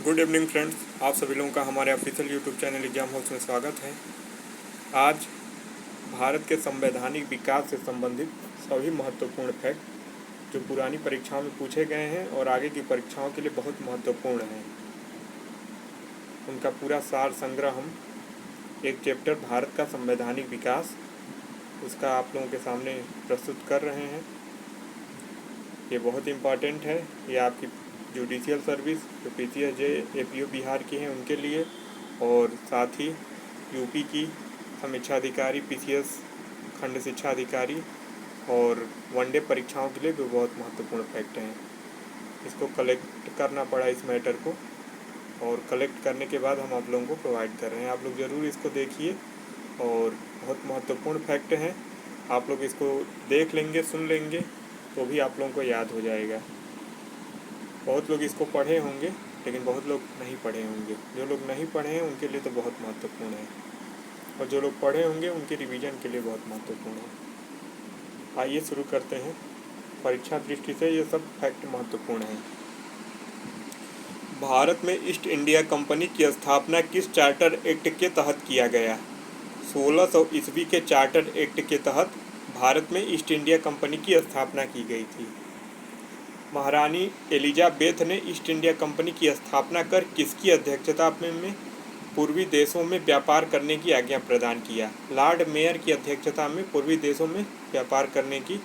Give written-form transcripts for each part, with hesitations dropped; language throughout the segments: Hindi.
गुड इवनिंग फ्रेंड्स, आप सभी लोगों का हमारे official YouTube channel exam house में स्वागत है। आज भारत के संवैधानिक विकास से संबंधित सभी महत्वपूर्ण फैक्ट जो पुरानी परीक्षाओं में पूछे गए हैं और आगे की परीक्षाओं के लिए बहुत महत्वपूर्ण हैं, उनका पूरा सार संग्रह हम एक चैप्टर भारत का संवैधानिक विकास उसका आप लोगों के सामने प्रस्तुत कर रहे हैं। ये बहुत इम्पॉर्टेंट है। ये आपकी जुडिशियल सर्विस जो PCS APO बिहार की हैं उनके लिए, और साथ ही यूपी की समीक्षा अधिकारी, PCS खंड शिक्षा अधिकारी और वनडे परीक्षाओं के लिए भी बहुत महत्वपूर्ण फैक्ट हैं। इसको कलेक्ट करना पड़ा इस मैटर को, और कलेक्ट करने के बाद हम आप लोगों को प्रोवाइड कर रहे हैं। आप लोग ज़रूर इसको देखिए, और बहुत महत्वपूर्ण फैक्ट हैं। आप लोग इसको देख लेंगे, सुन लेंगे तो भी आप लोगों को याद हो जाएगा। बहुत लोग इसको पढ़े होंगे लेकिन बहुत लोग नहीं पढ़े होंगे। जो लोग नहीं पढ़े हैं उनके लिए तो बहुत महत्वपूर्ण है, और जो लोग पढ़े होंगे उनके रिवीजन के लिए बहुत महत्वपूर्ण है। आइए शुरू करते हैं। परीक्षा दृष्टि से ये सब फैक्ट महत्वपूर्ण हैं। भारत में ईस्ट इंडिया कंपनी की स्थापना किस चार्टर एक्ट के तहत किया गया? 1600 ईस्वी के चार्टर एक्ट के तहत भारत में ईस्ट इंडिया कंपनी की स्थापना की गई थी। महारानी एलिजाबेथ ने ईस्ट इंडिया कंपनी की स्थापना कर किसकी अध्यक्षता में पूर्वी देशों में व्यापार करने की आज्ञा प्रदान किया? लॉर्ड मेयर की अध्यक्षता में पूर्वी देशों में व्यापार करने की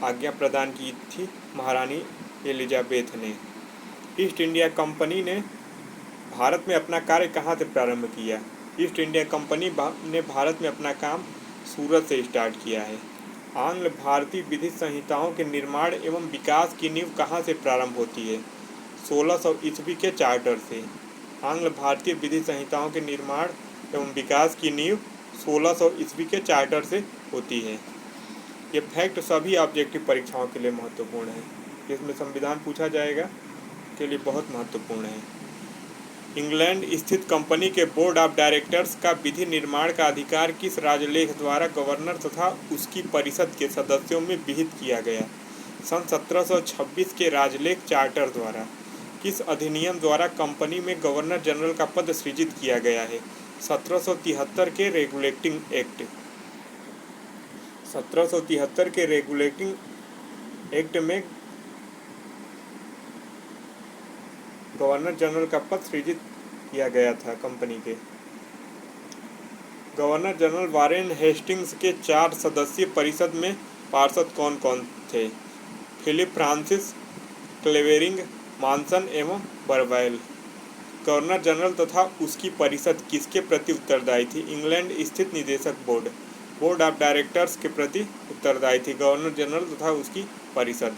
आज्ञा प्रदान की थी महारानी एलिजाबेथ ने। ईस्ट इंडिया कंपनी ने भारत में अपना कार्य कहाँ से प्रारंभ किया? ईस्ट इंडिया कंपनी ने भारत में अपना काम सूरत से स्टार्ट किया है। आंग्ल भारतीय विधि संहिताओं के निर्माण एवं विकास की नींव कहाँ से प्रारंभ होती है? 1600 ईस्वी के चार्टर से। आंग्ल भारतीय विधि संहिताओं के निर्माण एवं विकास की नींव 1600 ईस्वी के चार्टर से होती है। ये फैक्ट सभी ऑब्जेक्टिव परीक्षाओं के लिए महत्वपूर्ण है। जिसमें संविधान पूछा जाएगा के लिए बहुत महत्वपूर्ण है। इंग्लैंड स्थित कंपनी के बोर्ड ऑफ डायरेक्टर्स का विधि निर्माण का अधिकार किस राजलेख द्वारा गवर्नर तथा उसकी परिषद के सदस्यों में विहित किया गया? सन 1726 के राजलेख चार्टर द्वारा। किस अधिनियम द्वारा कंपनी में गवर्नर जनरल का पद सृजित किया गया है? 1773 के रेगुलेटिंग एक्ट। 1773 के रेगुलेटिंग एक्ट में गवर्नर जनरल का पद सृजित किया गया था कंपनी के। गवर्नर जनरल वारेन हेस्टिंग्स के 4 सदस्यीय परिषद में पार्षद कौन कौन थे? फिलिप फ्रांसिस, क्लेवेरिंग, मॉनसन एवं बरवैल। गवर्नर जनरल तथा उसकी परिषद किसके प्रति उत्तरदायी थी? इंग्लैंड स्थित निदेशक बोर्ड, बोर्ड ऑफ डायरेक्टर्स के प्रति उत्तरदायी थी गवर्नर जनरल तथा उसकी परिषद।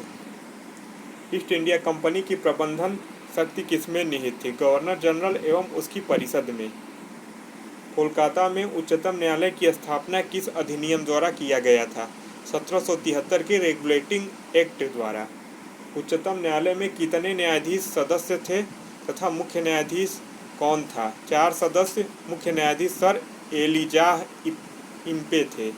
ईस्ट इंडिया कंपनी की प्रबंधन शक्ति किसमें निहित थी? गवर्नर जनरल एवं उसकी परिषद में। कोलकाता में उच्चतम न्यायालय की स्थापना किस अधिनियम द्वारा किया गया था? 1773 के रेगुलेटिंग एक्ट द्वारा। उच्चतम न्यायालय में कितने न्यायाधीश सदस्य थे तथा मुख्य न्यायाधीश कौन था? 4 सदस्य। मुख्य न्यायाधीश सर एलिजाह इम्पे थे।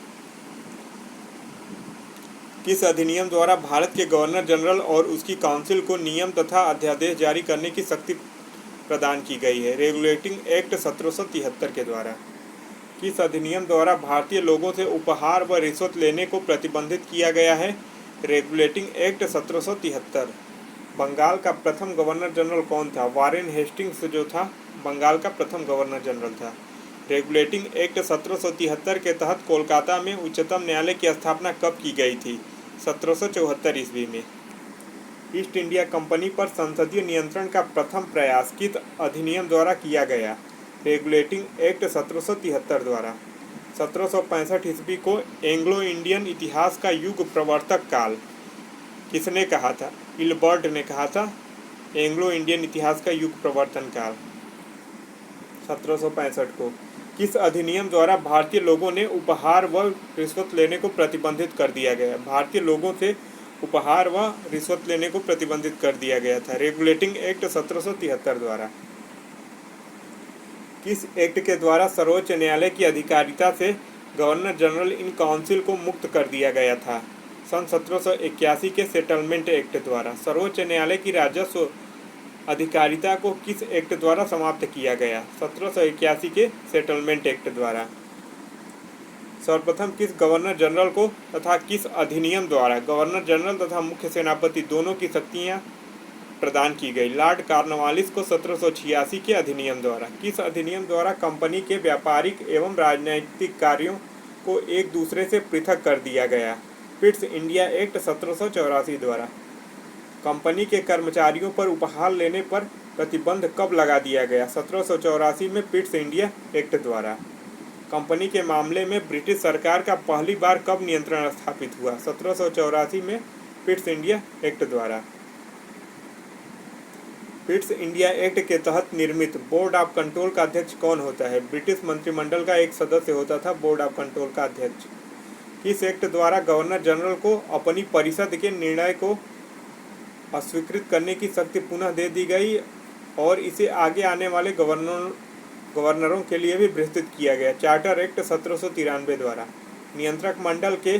किस अधिनियम द्वारा भारत के गवर्नर जनरल और उसकी काउंसिल को नियम तथा अध्यादेश जारी करने की शक्ति प्रदान की गई है? रेगुलेटिंग एक्ट 1773 के द्वारा। किस अधिनियम द्वारा भारतीय लोगों से उपहार व रिश्वत लेने को प्रतिबंधित किया गया है? Regulating act 1773। बंगाल का प्रथम गवर्नर जनरल कौन था? वारेन हेस्टिंग्स जो था बंगाल का प्रथम गवर्नर जनरल था। रेगुलेटिंग एक्ट 1773 के तहत कोलकाता में उच्चतम न्यायालय की स्थापना कब की गई थी? 1774 ईस्वी में। ईस्ट इंडिया कंपनी पर संसदीय नियंत्रण का प्रथम प्रयास किस अधिनियम द्वारा किया गया? रेगुलेटिंग एक्ट 1773 द्वारा। 1765 ईस्वी को एंग्लो इंडियन इतिहास का युग प्रवर्तक काल किसने कहा था? इल्बर्ट ने कहा था एंग्लो इंडियन इतिहास का युग प्रवर्तन काल 1765 को। किस अधिनियम द्वारा भारतीय लोगों ने उपहार व रिश्वत लेने को प्रतिबंधित कर दिया गया? भारतीय लोगों से उपहार व रिश्वत लेने को प्रतिबंधित कर दिया गया था। रेगुलेटिंग एक्ट 1773 द्वारा। किस एक्ट के द्वारा सर्वोच्च न्यायालय की अधिकारिता से गवर्नर जनरल इन काउंसिल को मुक्त कर दिया गया था? सन 1781 के सेटलमेंट एक्ट द्वारा। सर्वोच्च न्यायालय की राजस्व अधिकारिता को किस एक्ट द्वारा समाप्त किया गया? 1781 के सेटलमेंट एक्ट द्वारा। सर्वप्रथम किस गवर्नर जनरल को तथा किस अधिनियम द्वारा गवर्नर जनरल तथा मुख्य सेनापति दोनों की शक्तियां प्रदान की गई? लॉर्ड कॉर्नवालिस को 1786 के अधिनियम द्वारा। किस अधिनियम द्वारा कंपनी के व्यापारिक एवं राजनीतिक कार्यों को एक दूसरे से पृथक कर दिया गया? पिट्स इंडिया एक्ट 1784 द्वारा। कंपनी के कर्मचारियों पर उपहार लेने पर प्रतिबंध कब लगा दिया गया? 1784 में पिट्स इंडिया एक्ट द्वारा। कंपनी के मामले में ब्रिटिश सरकार का पहली बार कब नियंत्रण स्थापित हुआ? 1784 में पिट्स इंडिया एक्ट द्वारा। पिट्स इंडिया एक्ट के तहत निर्मित बोर्ड ऑफ कंट्रोल का अध्यक्ष कौन होता है? ब्रिटिश मंत्रिमंडल का एक सदस्य होता था बोर्ड ऑफ कंट्रोल का अध्यक्ष। किस एक्ट द्वारा गवर्नर जनरल को अपनी परिषद के निर्णय को अस्वीकृत करने की शक्ति पुनः दे दी गई और इसे आगे आने वाले गवर्नरों के लिए भी विस्तृत किया गया? चार्टर एक्ट 1793 द्वारा। नियंत्रक मंडल के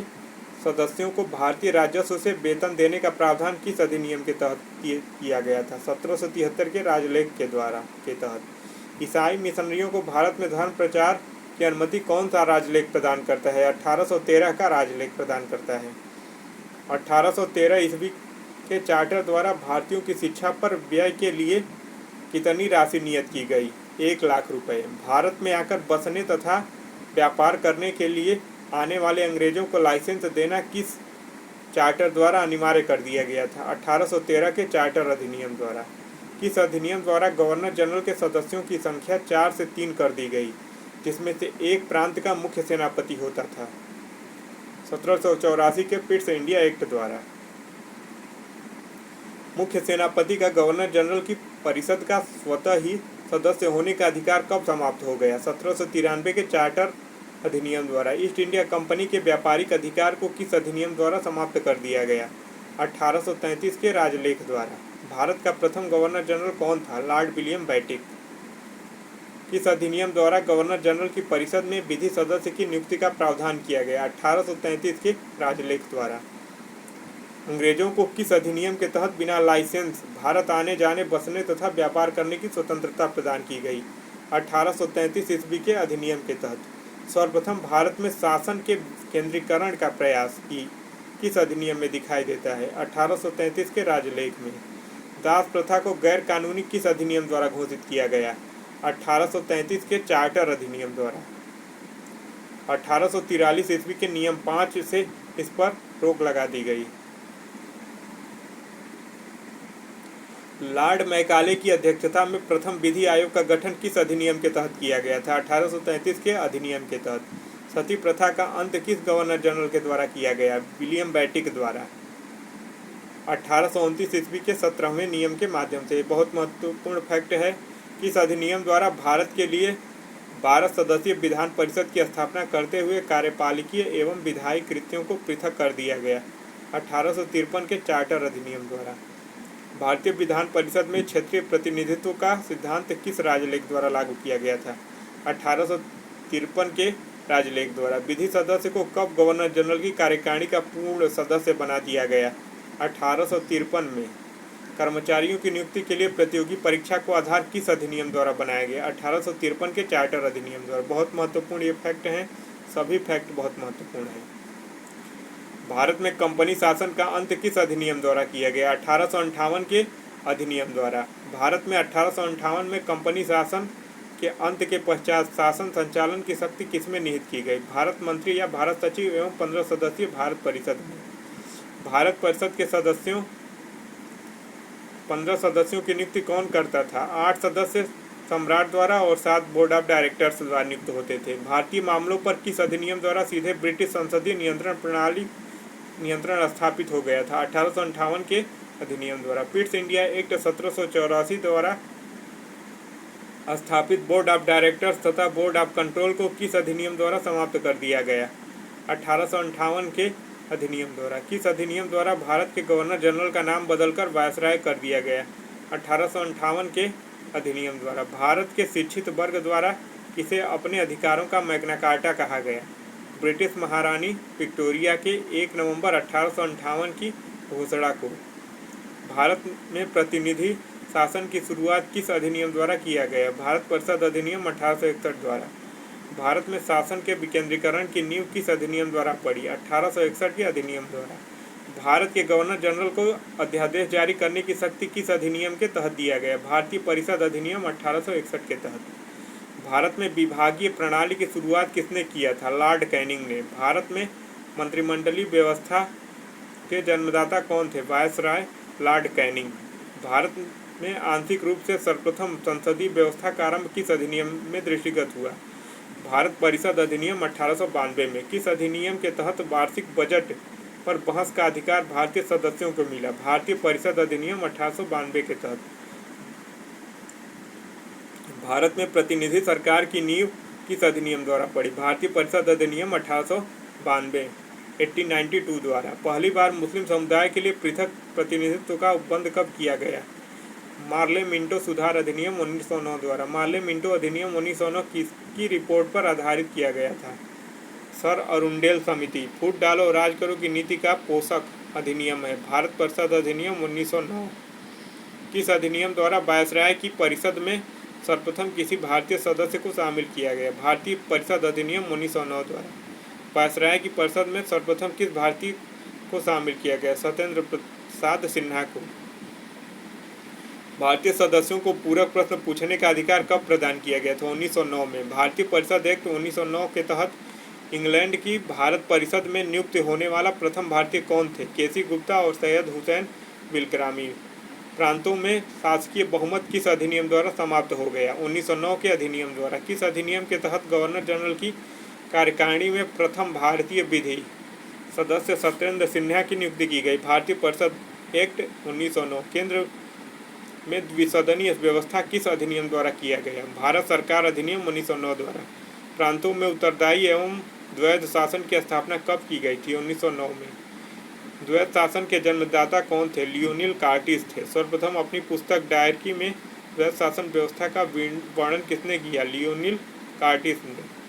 सदस्यों को भारतीय राजस्व से वेतन देने का प्रावधान किस अधिनियम के तहत किया गया था? 1773 के राजलेख के तहत। ईसाई मिशनरियों को भारत में धर्म प्रचार की अनुमति कौन सा राजलेख प्रदान करता है? 1813 का राजलेख प्रदान करता है। 1813 ईस्वी के चार्टर द्वारा भारतीयों की शिक्षा पर व्यय के लिए कितनी राशि नियत की गई? 1 लाख रुपए। भारत में आकर बसने तथा व्यापार करने के लिए आने वाले अंग्रेजों को लाइसेंस देना किस चार्टर द्वारा अनिवार्य कर दिया गया था? 1813 के चार्टर अधिनियम द्वारा। किस अधिनियम द्वारा गवर्नर जनरल के सदस्यों की संख्या 4 से 3 कर दी गई, जिसमें से एक प्रांत का मुख्य सेनापति होता था? 1784 के पिट्स इंडिया एक्ट द्वारा। मुख्य सेनापति का गवर्नर जनरल की परिषद का स्वतः ही सदस्य होने का अधिकार कब समाप्त हो गया? 1793 के चार्टर अधिनियम द्वारा। ईस्ट इंडिया कंपनी के व्यापारिक अधिकार को किस अधिनियम द्वारा समाप्त कर दिया गया? 1833 के राजलेख द्वारा। भारत का प्रथम गवर्नर जनरल कौन था? Lord William Bentinck. किस अधिनियम द्वारा गवर्नर जनरल की परिषद में विधि सदस्य की नियुक्ति का प्रावधान किया गया? 1833 के राजलेख द्वारा। अंग्रेजों को किस अधिनियम के तहत बिना लाइसेंस भारत आने जाने, बसने तथा व्यापार करने की स्वतंत्रता प्रदान की गई? 1833 ईस्वी के अधिनियम के तहत। सर्वप्रथम भारत में शासन के केंद्रीकरण का प्रयास किस अधिनियम में दिखाई देता है? 1833 के राजलेख में। दास प्रथा को गैर कानूनी किस अधिनियम द्वारा घोषित किया गया? 1833 के चार्टर अधिनियम द्वारा। 1843 ईस्वी के नियम 5 से इस पर रोक लगा दी गई। लॉर्ड मैकाले की अध्यक्षता में प्रथम विधि आयोग का गठन किस अधिनियम के तहत किया गया था? 1833 के अधिनियम के तहत। सती प्रथा का अंत किस गवर्नर जनरल के द्वारा किया गया? विलियम बेंटिक द्वारा। 1829 ईस्वी के 17वें नियम के माध्यम से। बहुत महत्वपूर्ण फैक्ट है। किस अधिनियम द्वारा भारत के लिए 12 सदस्यीय विधान परिषद की स्थापना करते हुए कार्यपालिकीय एवं विधायी कृत्यों को पृथक कर दिया गया? 1853 के चार्टर अधिनियम द्वारा। भारतीय विधान परिषद में क्षेत्रीय प्रतिनिधित्व का सिद्धांत किस राजलेख द्वारा लागू किया गया था? 1853 के राजलेख द्वारा। विधि सदस्य को कब गवर्नर जनरल की कार्यकारिणी का पूर्ण सदस्य बना दिया गया? 1853 में। कर्मचारियों की नियुक्ति के लिए प्रतियोगी परीक्षा को आधार किस अधिनियम द्वारा बनाया गया? 1853 के चार्टर अधिनियम द्वारा। बहुत महत्वपूर्ण ये फैक्ट हैं, सभी फैक्ट बहुत महत्वपूर्ण हैं। भारत में कंपनी शासन का अंत किस अधिनियम द्वारा किया गया? 1858 के अधिनियम द्वारा। भारत में 1858 में कंपनी शासन के अंत के पश्चात शासन संचालन की शक्ति किसमें निहित की गई? भारत मंत्री या भारत सचिव एवं 15 सदस्यीय भारत परिषद में। भारत परिषद के 15 सदस्यों की नियुक्ति कौन करता था? 8 सदस्य सम्राट द्वारा और 7 बोर्ड ऑफ डायरेक्टर्स द्वारा नियुक्त होते थे। भारतीय मामलों पर किस अधिनियम द्वारा सीधे ब्रिटिश संसदीय नियंत्रण स्थापित हो गया था? 1858 के अधिनियम द्वारा। पिट्स इंडिया एक्ट 1784 द्वारा स्थापित बोर्ड ऑफ डायरेक्टर्स तथा बोर्ड ऑफ कंट्रोल को किस अधिनियम द्वारा समाप्त कर दिया गया? 1858 के अधिनियम द्वारा। किस अधिनियम द्वारा भारत के गवर्नर जनरल का नाम बदलकर वायसराय कर दिया गया? 1858 के अधिनियम द्वारा। भारत के शिक्षित वर्ग द्वारा किसे अपने अधिकारों का मैग्ना कार्टा कहा गया? ब्रिटिश महारानी विक्टोरिया के 1 नवंबर 1858 की घोषणा को। भारत में प्रतिनिधि शासन की शुरुआत किस अधिनियम द्वारा किया गया? भारत परिषद अधिनियम 1861 द्वारा। भारत में शासन के विकेंद्रीकरण की नींव किस अधिनियम द्वारा पड़ी? 1861 के अधिनियम द्वारा। भारत के गवर्नर जनरल को अध्यादेश जारी करने की शक्ति किस अधिनियम के तहत दिया गया? भारतीय परिषद अधिनियम 1861 के तहत। भारत में विभागीय प्रणाली की शुरुआत किसने किया था? लॉर्ड कैनिंग ने। भारत में मंत्रिमंडलीय व्यवस्था के जन्मदाता कौन थे? Viceroy Lord Canning. भारत में आंशिक रूप से सर्वप्रथम संसदीय व्यवस्था का आरंभ किस अधिनियम में दृष्टिगत हुआ? भारत परिषद अधिनियम 1892 में। किस अधिनियम के तहत वार्षिक बजट पर बहस का अधिकार भारतीय सदस्यों को मिला? भारतीय परिषद अधिनियम 1892 के तहत। भारत में प्रतिनिधि सरकार की नींव किस अधिनियम द्वारा पड़ी? भारतीय परिषद अधिनियम 1892 द्वारा। पहली बार मुस्लिम समुदाय के लिए पृथक प्रतिनिधित्व का उपबंध कब किया गया? मार्ले मिंटो सुधार अधिनियम 1909 द्वारा। मार्ले मिंटो अधिनियम 1909 की रिपोर्ट पर आधारित किया गया था? सर अरुंडेल समिति। फूट डालो और राज करो की नीति का पोषक अधिनियम है? भारत परिषद अधिनियम 1909। किस अधिनियम द्वारा वायसराय की परिषद में सर्वप्रथम किसी भारतीय सदस्य को शामिल किया गया? भारतीय परिषद अधिनियम 1909 द्वारा। वायसराय की परिषद में सर्वप्रथम किस भारतीय को शामिल किया गया? सत्येंद्र प्रसाद सिन्हा को। भारतीय सदस्यों को पूरक प्रश्न पूछने का अधिकार कब प्रदान किया गया था? 1909 में। भारतीय परिषद एक्ट 1909 के तहत इंग्लैंड की भारत परिषद में नियुक्त होने वाला प्रथम भारतीय कौन थे? केसी गुप्ता और सैयद हुसैन बिलग्रामी। प्रांतों में शासकीय बहुमत किस अधिनियम द्वारा समाप्त हो गया? 1909 के अधिनियम द्वारा। किस अधिनियम के तहत गवर्नर जनरल की कार्यकारिणी में प्रथम भारतीय विधि सदस्य सत्येंद्र सिन्हा की नियुक्ति की गई? भारतीय परिषद एक्ट 1909। केंद्र में द्विसदनीय व्यवस्था किस अधिनियम द्वारा किया गया? भारत सरकार अधिनियम 1909 द्वारा। प्रांतों में उत्तरदायी एवं द्वैध शासन की स्थापना कब की गई थी? 1909 में। द्वैध शासन के जन्मदाता कौन थे? लियोनिल कार्टिस थे। सर्वप्रथम अपनी पुस्तक डायरकी में द्वैध शासन व्यवस्था का वर्णन किसने किया? लियोनिल कार्टिस ने।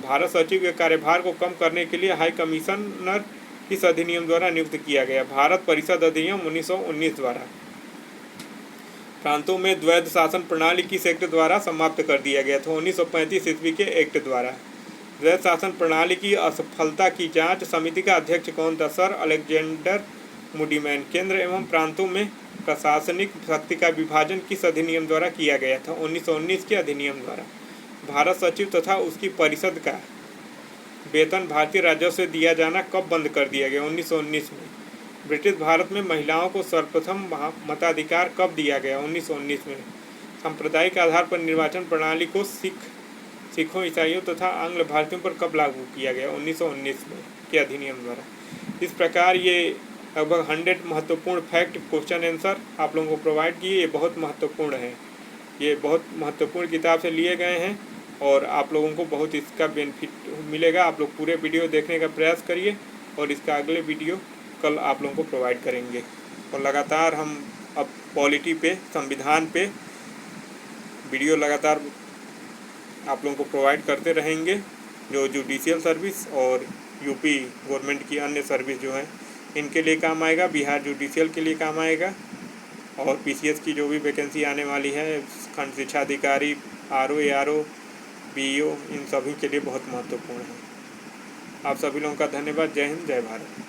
भारत सचिव के कार्यभार को कम करने के लिए हाई कमिश्नर किस अधिनियम द्वारा नियुक्त किया गया? भारत परिषद अधिनियम 1919 द्वारा। प्रांतों में द्वैध शासन प्रणाली किस एक्ट द्वारा समाप्त कर दिया गया था? 1935 ईस्वी के एक्ट द्वारा। द्वैध शासन प्रणाली की असफलता की जांच समिति का अध्यक्ष कौन था? Sir Alexander Muddiman. केंद्र एवं प्रांतों में प्रशासनिक शक्ति का विभाजन किस अधिनियम द्वारा किया गया था? 1919 के अधिनियम द्वारा। भारत सचिव तथा उसकी परिषद का वेतन भारतीय राजस्व से दिया जाना कब बंद कर दिया गया? 1919 में। ब्रिटिश भारत में महिलाओं को सर्वप्रथम मताधिकार कब दिया गया? 1919 में। सांप्रदायिक आधार पर निर्वाचन प्रणाली को सिखों, ईसाइयों तथा आंग्ल भारतीयों पर कब लागू किया गया? 1919 में के अधिनियम द्वारा। इस प्रकार ये लगभग 100 महत्वपूर्ण फैक्ट क्वेश्चन आंसर आप लोगों को प्रोवाइड किए। ये बहुत महत्वपूर्ण है, ये बहुत महत्वपूर्ण किताब से लिए गए हैं और आप लोगों को बहुत इसका बेनिफिट मिलेगा। आप लोग पूरे वीडियो देखने का प्रयास करिए और इसका अगले वीडियो कल आप लोगों को प्रोवाइड करेंगे। और लगातार हम अब पॉलिटी पे, संविधान पे वीडियो लगातार आप लोगों को प्रोवाइड करते रहेंगे, जो जुडिशियल सर्विस और यूपी गवर्नमेंट की अन्य सर्विस जो है इनके लिए काम आएगा, बिहार जुडिशियल के लिए काम आएगा और पीसीएस की जो भी वैकेंसी आने वाली है, खंड शिक्षा अधिकारी, आरओ, एआरओ, बीईओ, इन सभी के लिए बहुत महत्वपूर्ण है। आप सभी लोगों का धन्यवाद। जय हिंद, जय भारत।